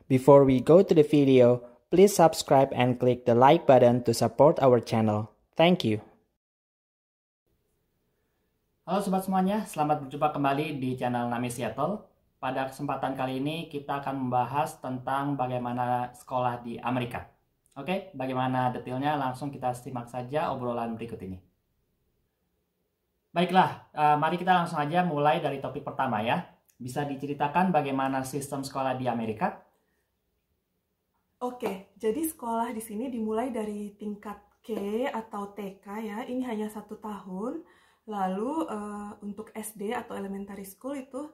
Before we go to the video, please subscribe and click the like button to support our channel. Thank you. Halo sobat semuanya, selamat berjumpa kembali di channel Nami Seattle. Pada kesempatan kali ini kita akan membahas tentang bagaimana sekolah di Amerika. Oke, bagaimana detailnya langsung kita simak saja obrolan berikut ini. Baiklah, mari kita langsung aja mulai dari topik pertama ya. Bisa diceritakan bagaimana sistem sekolah di Amerika? Oke, jadi sekolah di sini dimulai dari tingkat K atau TK ya, ini hanya 1 tahun. Lalu untuk SD atau elementary school itu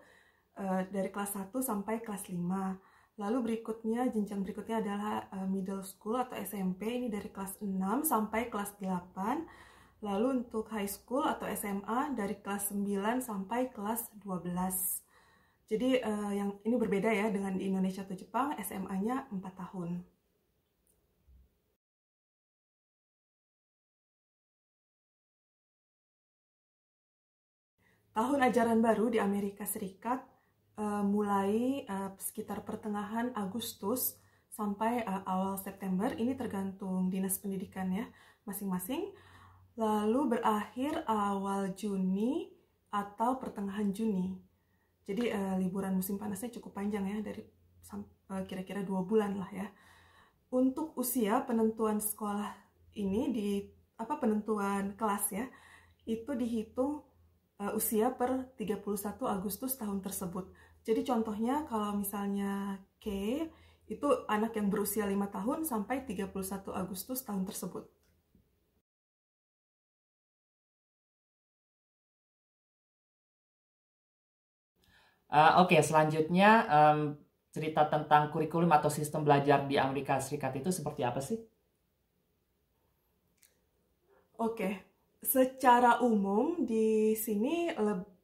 dari kelas 1 sampai kelas 5. Lalu berikutnya, jenjang berikutnya adalah middle school atau SMP, ini dari kelas 6 sampai kelas 8. Lalu untuk high school atau SMA dari kelas 9 sampai kelas 12. Jadi yang ini berbeda ya dengan di Indonesia atau Jepang, SMA-nya 4 tahun. Tahun ajaran baru di Amerika Serikat mulai sekitar pertengahan Agustus sampai awal September, ini tergantung dinas pendidikan ya masing-masing. Lalu berakhir awal Juni atau pertengahan Juni. Jadi liburan musim panasnya cukup panjang ya, dari kira-kira 2 bulan lah ya. Untuk usia penentuan sekolah ini penentuan kelas ya, itu dihitung usia per 31 Agustus tahun tersebut. Jadi contohnya kalau misalnya K itu anak yang berusia 5 tahun sampai 31 Agustus tahun tersebut. Oke, selanjutnya cerita tentang kurikulum atau sistem belajar di Amerika Serikat itu seperti apa sih? Oke, secara umum di sini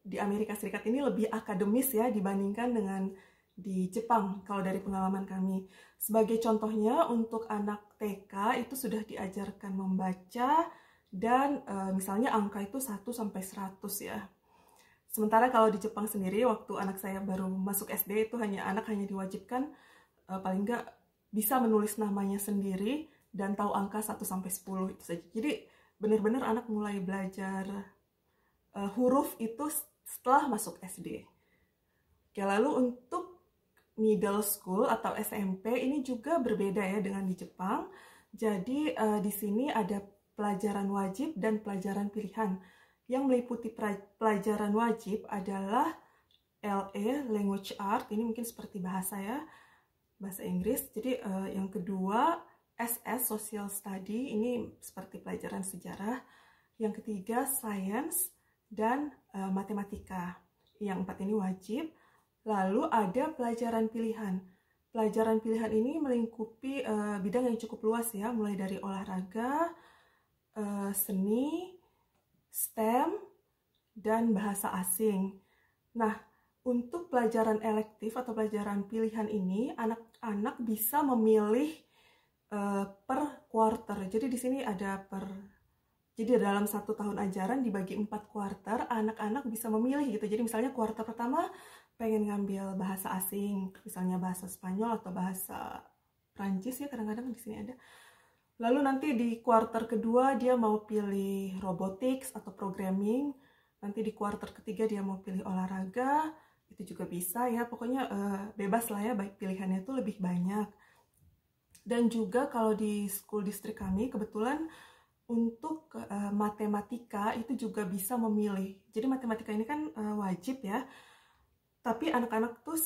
di Amerika Serikat ini lebih akademis ya dibandingkan dengan di Jepang kalau dari pengalaman kami. Sebagai contohnya untuk anak TK itu sudah diajarkan membaca dan misalnya angka itu 1 sampai 100 ya. Sementara kalau di Jepang sendiri, waktu anak saya baru masuk SD itu anak hanya diwajibkan paling nggak bisa menulis namanya sendiri dan tahu angka 1 sampai 10 itu saja. Jadi benar-benar anak mulai belajar huruf itu setelah masuk SD. Oke, lalu untuk middle school atau SMP ini juga berbeda ya dengan di Jepang. Jadi di sini ada pelajaran wajib dan pelajaran pilihan. Yang meliputi pelajaran wajib adalah LA, Language Art, ini mungkin seperti bahasa ya, bahasa Inggris. Jadi yang kedua, SS, Social Study, ini seperti pelajaran sejarah. Yang ketiga, Science dan Matematika. Yang 4 ini wajib. Lalu ada pelajaran pilihan. Pelajaran pilihan ini melingkupi bidang yang cukup luas ya, mulai dari olahraga, seni, STEM, dan bahasa asing. Nah, untuk pelajaran elektif atau pelajaran pilihan ini, anak-anak bisa memilih per quarter. Jadi di sini ada jadi dalam 1 tahun ajaran dibagi 4 quarter, anak-anak bisa memilih gitu. Jadi misalnya quarter pertama pengen ngambil bahasa asing, misalnya bahasa Spanyol atau bahasa Prancis ya, kadang-kadang di sini ada. Lalu nanti di quarter kedua dia mau pilih robotics atau programming. Nanti di quarter ketiga dia mau pilih olahraga. Itu juga bisa ya. Pokoknya bebas lah ya, baik pilihannya itu lebih banyak. Dan juga kalau di school district kami kebetulan untuk matematika itu juga bisa memilih. Jadi matematika ini kan wajib ya. Tapi anak-anak tuh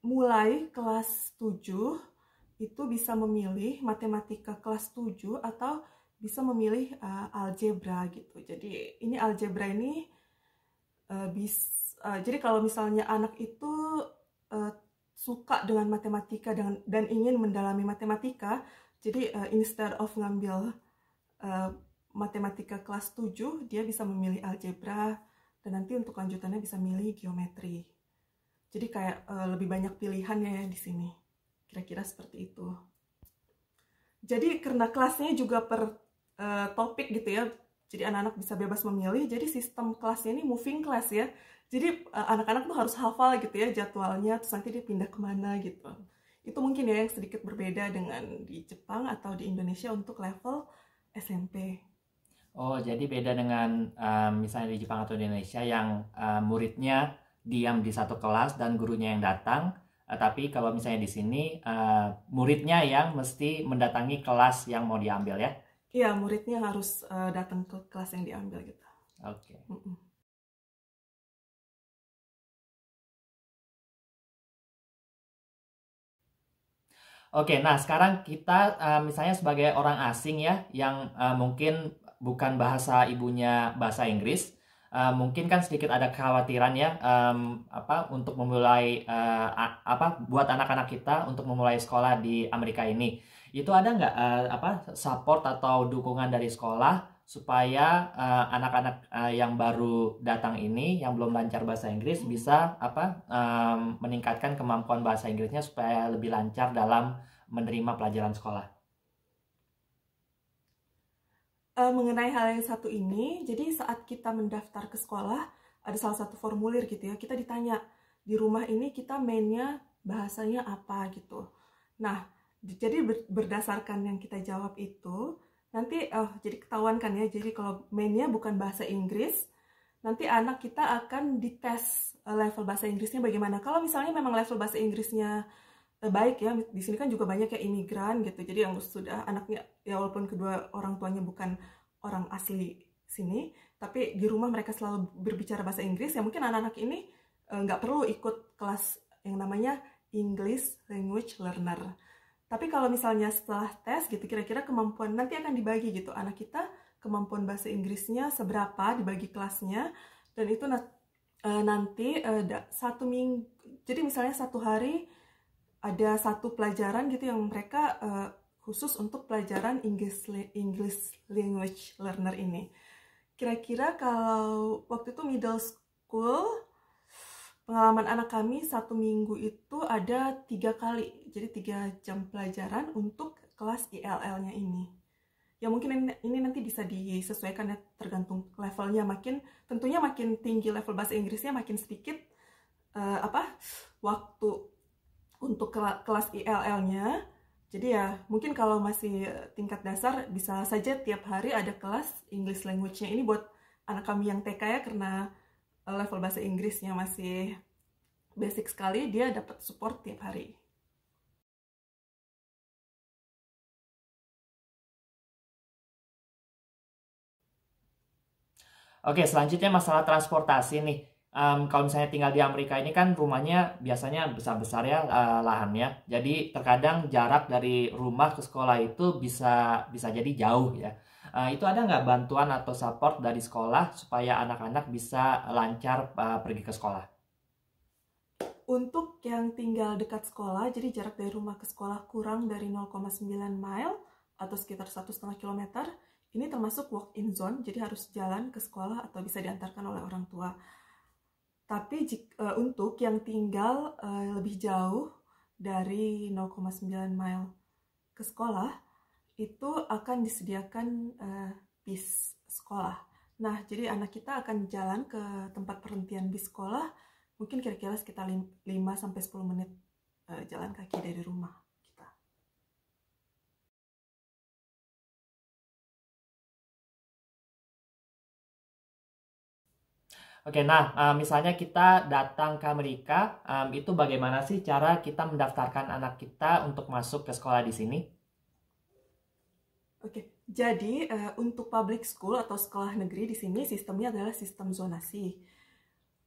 mulai kelas 7 itu bisa memilih matematika kelas 7 atau bisa memilih algebra gitu. Jadi ini algebra ini jadi kalau misalnya anak itu suka dengan matematika dan ingin mendalami matematika, jadi instead of ngambil matematika kelas 7, dia bisa memilih algebra dan nanti untuk lanjutannya bisa milih geometri. Jadi kayak lebih banyak pilihannya ya di sini. Kira-kira seperti itu. Jadi karena kelasnya juga per topik gitu ya, Jadi anak-anak bisa bebas memilih. Jadi sistem kelasnya ini moving class ya. Jadi anak-anak tuh harus hafal gitu ya jadwalnya, terus nanti dia pindah kemana gitu. Itu mungkin ya yang sedikit berbeda dengan di Jepang atau di Indonesia untuk level SMP. Oh, jadi beda dengan misalnya di Jepang atau di Indonesia yang muridnya diam di satu kelas dan gurunya yang datang. Tapi kalau misalnya di sini muridnya yang mesti mendatangi kelas yang mau diambil ya. Iya, muridnya harus datang ke kelas yang diambil gitu. Oke. Oke, nah sekarang kita misalnya sebagai orang asing ya, yang mungkin bukan bahasa ibunya bahasa Inggris, mungkin kan sedikit ada kekhawatiran ya, untuk memulai buat anak-anak kita untuk memulai sekolah di Amerika ini. Itu ada nggak support atau dukungan dari sekolah supaya anak-anak yang baru datang ini yang belum lancar bahasa Inggris bisa meningkatkan kemampuan bahasa Inggrisnya supaya lebih lancar dalam menerima pelajaran sekolah. Mengenai hal yang satu ini, jadi saat kita mendaftar ke sekolah, ada salah satu formulir gitu ya, kita ditanya, di rumah ini kita mainnya bahasanya apa gitu. Nah, jadi berdasarkan yang kita jawab itu, nanti jadi ketahuan kan ya, jadi kalau mainnya bukan bahasa Inggris, nanti anak kita akan dites level bahasa Inggrisnya bagaimana. Kalau misalnya memang level bahasa Inggrisnya baik ya, di sini kan juga banyak ya imigran gitu, jadi yang sudah anaknya ya walaupun kedua orang tuanya bukan orang asli sini, tapi di rumah mereka selalu berbicara bahasa Inggris, ya mungkin anak-anak ini nggak perlu ikut kelas yang namanya English Language Learner. Tapi kalau misalnya setelah tes gitu, kira-kira kemampuan nanti akan dibagi gitu, anak kita kemampuan bahasa Inggrisnya seberapa dibagi kelasnya, dan itu nanti satu minggu, jadi misalnya satu hari ada satu pelajaran gitu yang mereka khusus untuk pelajaran English Language Learner ini. Kira-kira kalau waktu itu middle school, pengalaman anak kami satu minggu itu ada 3 kali, jadi 3 jam pelajaran untuk kelas ILL-nya ini. Ya mungkin ini nanti bisa disesuaikan ya, tergantung levelnya. Tentunya makin tinggi level bahasa Inggrisnya, makin sedikit waktu untuk kelas ILL-nya. Jadi ya mungkin kalau masih tingkat dasar bisa saja tiap hari ada kelas English Language-nya. Ini buat anak kami yang TK ya, karena level bahasa Inggrisnya masih basic sekali, dia dapat support tiap hari. Oke, selanjutnya masalah transportasi nih. Kalau misalnya tinggal di Amerika ini kan rumahnya biasanya besar-besar ya lahannya. Jadi terkadang jarak dari rumah ke sekolah itu bisa jadi jauh ya. Itu ada nggak bantuan atau support dari sekolah supaya anak-anak bisa lancar pergi ke sekolah? Untuk yang tinggal dekat sekolah, jadi jarak dari rumah ke sekolah kurang dari 0,9 mile atau sekitar 1,5 kilometer, ini termasuk walk-in zone, jadi harus jalan ke sekolah atau bisa diantarkan oleh orang tua. Tapi untuk yang tinggal lebih jauh dari 0,9 mile ke sekolah, itu akan disediakan bis sekolah. Nah, jadi anak kita akan jalan ke tempat perhentian bis sekolah, mungkin kira-kira sekitar 5-10 menit jalan kaki dari rumah kita. Oke, nah misalnya kita datang ke Amerika, itu bagaimana sih cara kita mendaftarkan anak kita untuk masuk ke sekolah di sini? Oke, jadi untuk public school atau sekolah negeri di sini sistemnya adalah sistem zonasi.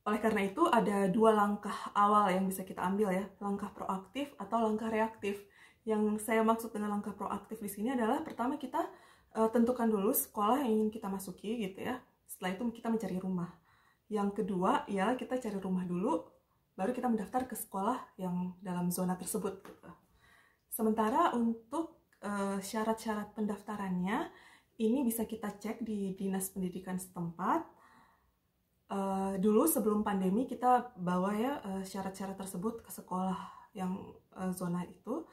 Oleh karena itu ada 2 langkah awal yang bisa kita ambil ya, langkah proaktif atau langkah reaktif. Yang saya maksud dengan langkah proaktif di sini adalah pertama kita tentukan dulu sekolah yang ingin kita masuki gitu ya. Setelah itu kita mencari rumah. Yang kedua ya kita cari rumah dulu, baru kita mendaftar ke sekolah yang dalam zona tersebut gitu. Sementara untuk syarat-syarat pendaftarannya ini bisa kita cek di Dinas Pendidikan setempat. Dulu sebelum pandemi kita bawa ya syarat-syarat tersebut ke sekolah yang zona itu,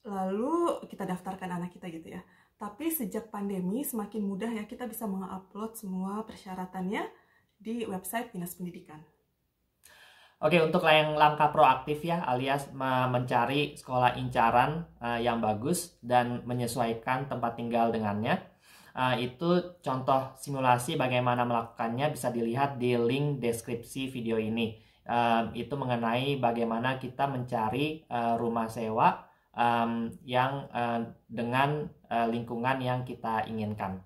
lalu kita daftarkan anak kita gitu ya. Tapi sejak pandemi semakin mudah ya kita bisa mengupload semua persyaratannya di website Dinas Pendidikan. Oke, untuk yang langkah proaktif ya, alias mencari sekolah incaran yang bagus dan menyesuaikan tempat tinggal dengannya. Itu contoh simulasi bagaimana melakukannya bisa dilihat di link deskripsi video ini. Itu mengenai bagaimana kita mencari rumah sewa yang dengan lingkungan yang kita inginkan.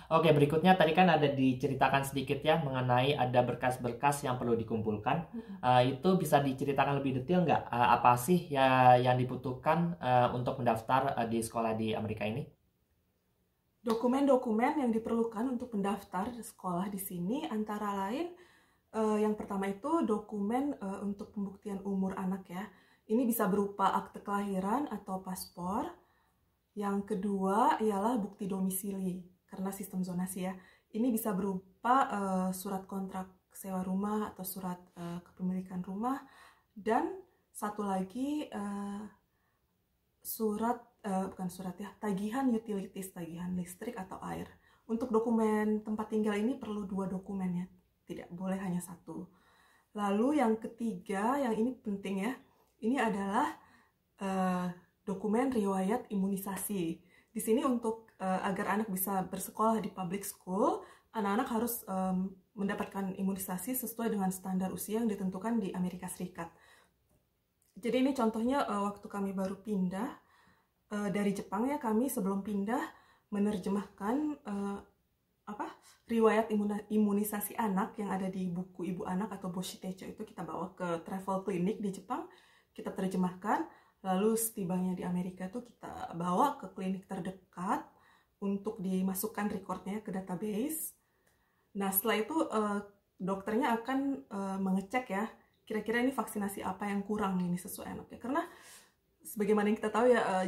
Oke, berikutnya tadi kan ada diceritakan sedikit ya mengenai ada berkas-berkas yang perlu dikumpulkan. Itu bisa diceritakan lebih detail nggak? Apa sih ya yang dibutuhkan untuk mendaftar di sekolah di Amerika ini? Dokumen-dokumen yang diperlukan untuk mendaftar sekolah di sini antara lain yang pertama itu dokumen untuk pembuktian umur anak ya. Ini bisa berupa akte kelahiran atau paspor. Yang kedua ialah bukti domisili karena sistem zonasi ya. Ini bisa berupa surat kontrak sewa rumah atau surat kepemilikan rumah, dan satu lagi tagihan utilities, tagihan listrik atau air. Untuk dokumen tempat tinggal ini perlu 2 dokumen ya, tidak boleh hanya 1. Lalu yang ketiga, yang ini penting ya, ini adalah dokumen riwayat imunisasi. Di sini untuk agar anak bisa bersekolah di public school, anak-anak harus mendapatkan imunisasi sesuai dengan standar usia yang ditentukan di Amerika Serikat. Jadi ini contohnya waktu kami baru pindah dari Jepang ya, kami sebelum pindah menerjemahkan riwayat imunisasi anak yang ada di buku ibu anak atau Boshitecho itu kita bawa ke travel clinic di Jepang, kita terjemahkan, lalu setibanya di Amerika itu kita bawa ke klinik terdekat untuk dimasukkan recordnya ke database. Nah setelah itu dokternya akan mengecek ya, kira-kira ini vaksinasi apa yang kurang ini sesuai anaknya. Karena sebagaimana yang kita tahu ya,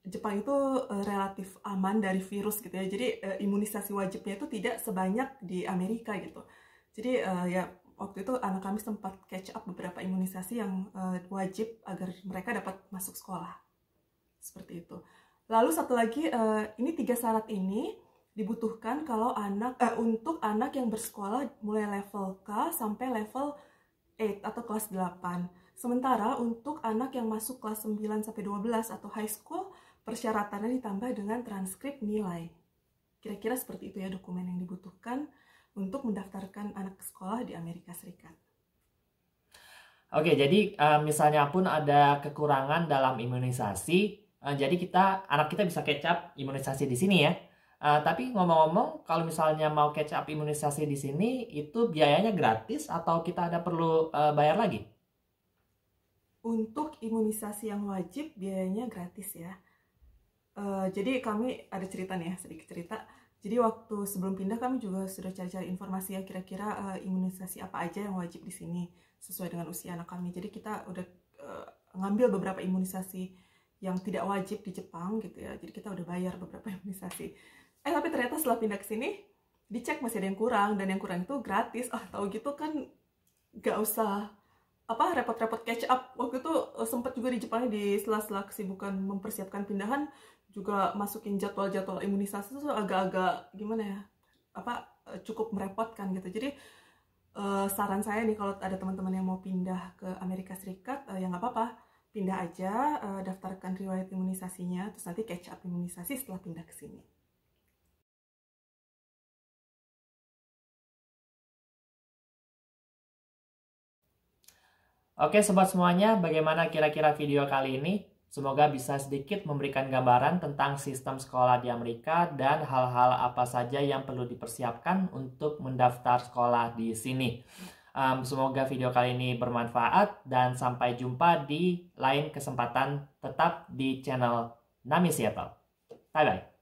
Jepang itu relatif aman dari virus gitu ya. Jadi imunisasi wajibnya itu tidak sebanyak di Amerika gitu. Jadi ya waktu itu anak kami sempat catch up beberapa imunisasi yang wajib agar mereka dapat masuk sekolah. Seperti itu. Lalu satu lagi, ini 3 syarat ini dibutuhkan kalau untuk anak yang bersekolah mulai level K sampai level 8 atau kelas 8. Sementara untuk anak yang masuk kelas 9 sampai 12 atau high school, persyaratannya ditambah dengan transkrip nilai. Kira-kira seperti itu ya dokumen yang dibutuhkan untuk mendaftarkan anak ke sekolah di Amerika Serikat. Oke, jadi misalnya pun ada kekurangan dalam imunisasi, jadi anak kita bisa catch up imunisasi di sini ya. Tapi ngomong-ngomong, kalau misalnya mau catch up imunisasi di sini, itu biayanya gratis atau kita perlu bayar lagi? Untuk imunisasi yang wajib biayanya gratis ya. Jadi kami ada cerita nih ya, sedikit cerita. Jadi waktu sebelum pindah kami juga sudah cari-cari informasi ya, kira-kira imunisasi apa aja yang wajib di sini sesuai dengan usia anak kami. Jadi kita udah ngambil beberapa imunisasi yang tidak wajib di Jepang gitu ya. Jadi kita udah bayar beberapa imunisasi. Tapi ternyata setelah pindah ke sini dicek masih ada yang kurang, dan yang kurang itu gratis. Tahu gitu kan gak usah repot-repot catch up. Waktu itu sempat juga di Jepang di sela-sela kesibukan mempersiapkan pindahan juga masukin jadwal-jadwal imunisasi itu agak-agak gimana ya, cukup merepotkan gitu. Jadi saran saya nih kalau ada teman-teman yang mau pindah ke Amerika Serikat, ya nggak apa-apa, pindah aja, daftarkan riwayat imunisasinya, terus nanti catch up imunisasi setelah pindah ke sini. Oke sobat semuanya, bagaimana kira-kira video kali ini? Semoga bisa sedikit memberikan gambaran tentang sistem sekolah di Amerika dan hal-hal apa saja yang perlu dipersiapkan untuk mendaftar sekolah di sini. Semoga video kali ini bermanfaat dan sampai jumpa di lain kesempatan, tetap di channel Nami Seattle. Bye-bye.